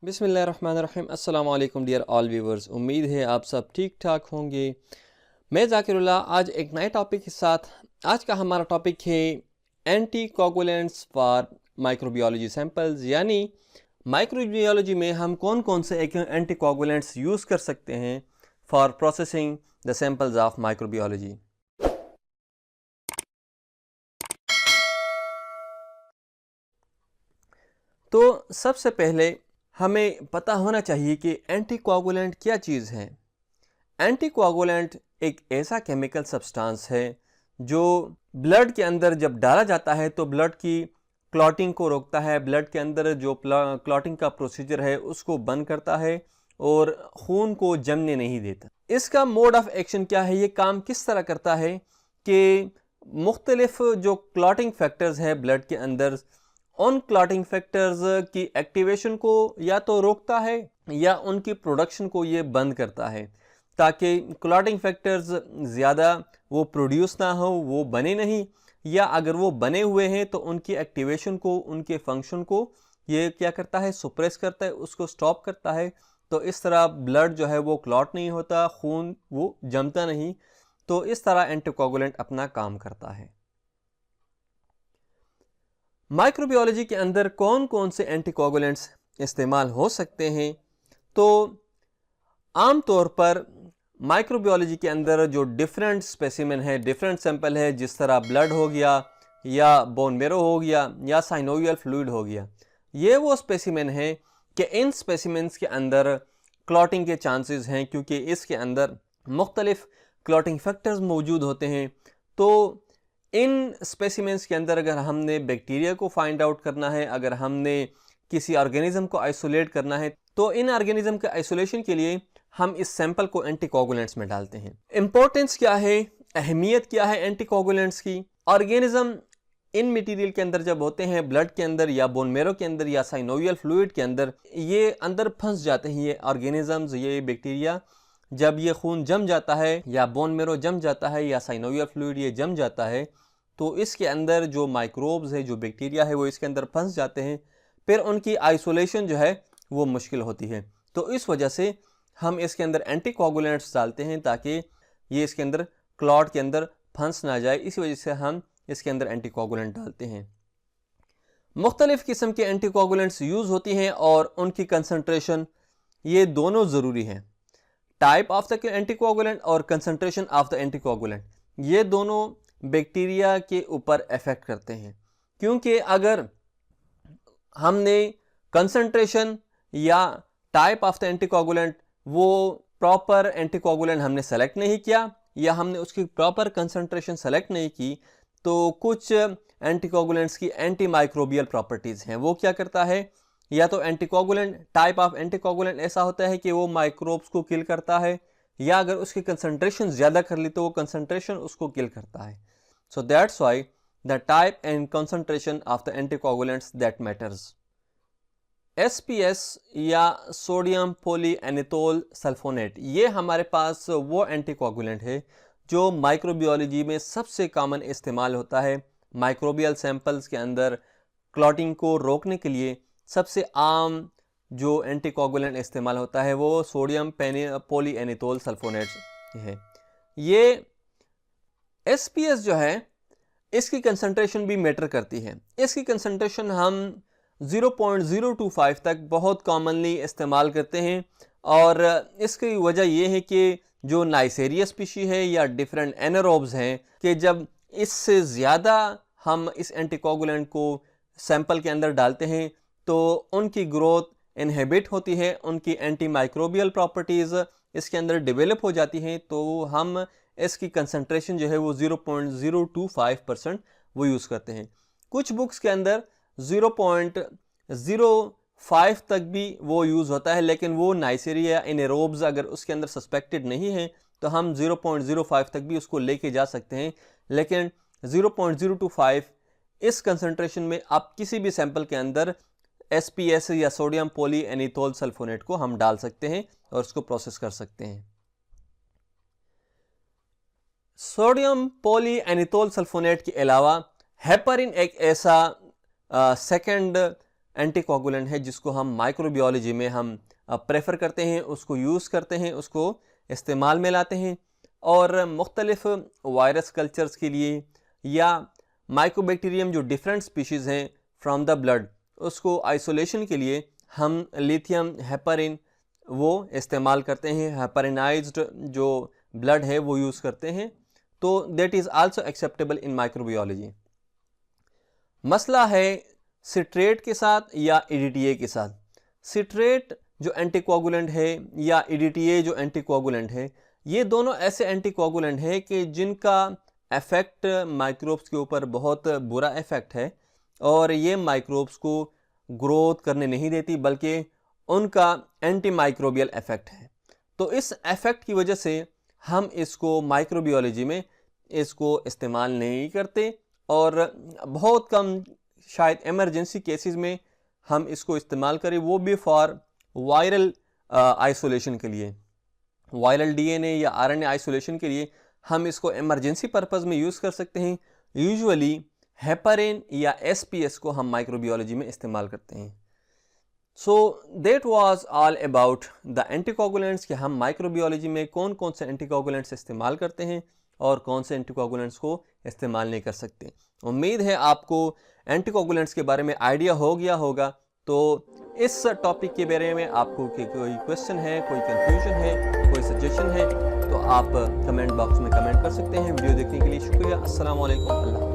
बिस्मिल्लाहिर्रहमानिर्रहीम। अस्सलाम वालेकुम डियर ऑल व्यूवर्स, उम्मीद है आप सब ठीक ठाक होंगे। मैं ज़ाकिरुल्लाह आज एक नए टॉपिक के साथ। आज का हमारा टॉपिक है anti coagulants for microbiology samples, यानी माइक्रोबियोलॉजी में हम कौन कौन से एंटी कोगुलेंट्स यूज़ कर सकते हैं for processing the samples of microbiology. तो सबसे पहले हमें पता होना चाहिए कि एंटीकोआगुलेंट क्या चीज़ है। एंटीकोआगुलेंट एक ऐसा केमिकल सब्सटेंस है जो ब्लड के अंदर जब डाला जाता है तो ब्लड की क्लॉटिंग को रोकता है, ब्लड के अंदर जो क्लॉटिंग का प्रोसीजर है उसको बंद करता है और खून को जमने नहीं देता। इसका मोड ऑफ एक्शन क्या है, ये काम किस तरह करता है कि मुख्तलिफ जो क्लॉटिंग फैक्टर्स है ब्लड के अंदर, उन क्लॉटिंग फैक्टर्स की एक्टिवेशन को या तो रोकता है या उनकी प्रोडक्शन को ये बंद करता है, ताकि क्लॉटिंग फैक्टर्स ज़्यादा वो प्रोड्यूस ना हो, वो बने नहीं, या अगर वो बने हुए हैं तो उनकी एक्टिवेशन को, उनके फंक्शन को ये क्या करता है, सुप्रेस करता है, उसको स्टॉप करता है। तो इस तरह ब्लड जो है वो क्लॉट नहीं होता, खून वो जमता नहीं। तो इस तरह एंटीकोगुलेंट अपना काम करता है। माइक्रोबियोलॉजी के अंदर कौन कौन से एंटीकोगुलेंट्स इस्तेमाल हो सकते हैं? तो आम तौर पर माइक्रोबियोलॉजी के अंदर जो डिफरेंट स्पेसिमेन है, डिफरेंट सैंपल है, जिस तरह ब्लड हो गया या बोन मेरो हो गया या साइनोवियल फ्लूइड हो गया, ये वो स्पेसिमेन है कि इन स्पेसिमेंस के अंदर क्लॉटिंग के चांसेस हैं, क्योंकि इसके अंदर मुख्तलिफ क्लॉटिंग फैक्टर्स मौजूद होते हैं। तो इन स्पेसिमेंस के अंदर अगर हमने बैक्टीरिया को फाइंड आउट करना है, अगर हमने किसी ऑर्गेनिज्म को आइसोलेट करना है, तो इन ऑर्गेनिज्म के आइसोलेशन के लिए हम इस सैंपल को एंटीकोगुलेंट्स में डालते हैं। इंपॉर्टेंस क्या है, अहमियत क्या है एंटीकोगुलेंट्स की? ऑर्गेनिज्म इन मटेरियल के अंदर जब होते हैं, ब्लड के अंदर या बोन मेरो के अंदर या साइनोवियल फ्लूइड के अंदर, ये अंदर फंस जाते हैं। ये ऑर्गेनिजम्स, ये बैक्टीरिया, जब ये खून जम जाता है या बोन मेरो जम जाता है या साइनोवियल फ्लूइड ये जम जाता है, तो इसके अंदर जो माइक्रोब्स है, जो बैक्टीरिया है, वो इसके अंदर फंस जाते हैं। फिर उनकी आइसोलेशन जो है वो मुश्किल होती है। तो इस वजह से हम इसके अंदर एंटीकोगुलेंट्स डालते हैं ताकि ये इसके अंदर क्लॉट के अंदर फंस ना जाए। इसी वजह से हम इसके अंदर एंटीकोगुलेंट डालते हैं। मुख्तलिफ किस्म के एंटीकोगुलेंट्स यूज़ होती हैं और उनकी कंसनट्रेशन, ये दोनों ज़रूरी हैं। टाइप ऑफ द एंटीकोगुलेंट और कंसनट्रेशन ऑफ द एंटीकोगुलेंट, ये दोनों बैक्टीरिया के ऊपर इफेक्ट करते हैं। क्योंकि अगर हमने कंसंट्रेशन या टाइप ऑफ द एंटीकोगुलेंट, वो प्रॉपर एंटीकोगुलेंट हमने सेलेक्ट नहीं किया या हमने उसकी प्रॉपर कंसंट्रेशन सेलेक्ट नहीं की, तो कुछ एंटीकोगुलेंट्स की एंटी माइक्रोबियल प्रॉपर्टीज़ हैं। वो क्या करता है, या तो एंटीकोगुलेंट, टाइप ऑफ एंटीकोगुलेंट ऐसा होता है कि वो माइक्रोब्स को किल करता है, या अगर उसकी कंसंट्रेशन ज़्यादा कर ली तो वो कंसंट्रेशन उसको किल करता है। So that's why the type and concentration of the anticoagulants that matters. SPS या सोडियम पॉलीएनिथोल सल्फोनेट, ये हमारे पास वो एंटीकोगुलेंट है जो माइक्रोबियोलॉजी में सबसे कॉमन इस्तेमाल होता है। माइक्रोबियल सैंपल्स के अंदर क्लॉटिंग को रोकने के लिए सबसे आम जो एंटीकोगुलेंट इस्तेमाल होता है वो सोडियम पॉलीएनिथोल सल्फोनेट है। ये SPS जो है, इसकी कंसंट्रेशन भी मैटर करती है। इसकी कंसंट्रेशन हम 0.025 तक बहुत कॉमनली इस्तेमाल करते हैं, और इसकी वजह यह है कि जो नाइसेरिया स्पीशी है या डिफरेंट एनारोब्स हैं, कि जब इससे ज़्यादा हम इस एंटीकोगुलेंट को सैंपल के अंदर डालते हैं तो उनकी ग्रोथ इनहिबिट होती है, उनकी एंटी माइक्रोबियल प्रॉपर्टीज़ इसके अंदर डेवलप हो जाती हैं। तो हम इसकी कंसंट्रेशन जो है वो 0.025% वो यूज़ करते हैं। कुछ बुक्स के अंदर 0.05 तक भी वो यूज़ होता है, लेकिन वो नाइसेरिया एनारोब्स अगर उसके अंदर सस्पेक्टेड नहीं है तो हम 0.05 तक भी उसको लेके जा सकते हैं। लेकिन 0.025 इस कंसंट्रेशन में आप किसी भी सैंपल के अंदर SPS या सोडियम पॉलीएनिथोल सल्फोनेट को हम डाल सकते हैं और उसको प्रोसेस कर सकते हैं। सोडियम पॉलीएनिथोल सल्फोनेट के अलावा हेपरिन एक ऐसा सेकंड एंटीकोगुलेंट है जिसको हम माइक्रोबायोलॉजी में हम प्रेफर करते हैं, उसको यूज़ करते हैं, उसको इस्तेमाल में लाते हैं। और मुख्तलिफ़ वायरस कल्चर्स के लिए या माइकोबैक्टीरियम जो डिफरेंट स्पीशीज़ हैं फ्रॉम द ब्लड, उसको आइसोलेशन के लिए हम लिथियम हेपरिन वो इस्तेमाल करते हैं, हेपरिनाइज्ड जो ब्लड है वो यूज़ करते हैं। तो that is also acceptable in microbiology. मसला है सिट्रेट के साथ या EDTA के साथ। सिट्रेट जो एंटीकोगुलेंट है या EDTA जो एंटीकोगुलेंट है, ये दोनों ऐसे एंटीकोगुलेंट हैं कि जिनका इफ़ेक्ट माइक्रोब्स के ऊपर बहुत बुरा इफ़ेक्ट है और ये माइक्रोब्स को ग्रोथ करने नहीं देती, बल्कि उनका एंटी माइक्रोबियल इफ़ेक्ट है। तो इस इफ़ेक्ट की वजह से हम इसको माइक्रोबायोलॉजी में इसको इस्तेमाल नहीं करते और बहुत कम, शायद इमरजेंसी केसेस में हम इसको इस्तेमाल करें, वो भी फॉर वायरल आइसोलेशन के लिए, वायरल DNA या RNA आइसोलेशन के लिए हम इसको इमरजेंसी पर्पस में यूज़ कर सकते हैं। यूजुअली हेपरिन या SPS को हम माइक्रोबायोलॉजी में इस्तेमाल करते हैं। So that was all about the anticoagulants कि हम माइक्रोबायोलॉजी में कौन कौन से एंटीकोगुलेंट्स इस्तेमाल करते हैं और कौन से एंटीकोगुलेंट्स को इस्तेमाल नहीं कर सकते। उम्मीद है आपको एंटीकोगुलेंट्स के बारे में आइडिया हो गया होगा। तो इस टॉपिक के बारे में आपको कोई क्वेश्चन है, कोई कंफ्यूजन है, कोई सजेशन है, तो आप कमेंट बॉक्स में कमेंट कर सकते हैं। वीडियो देखने के लिए शुक्रिया। अस्सलाम वालेकुम। अल्लाह।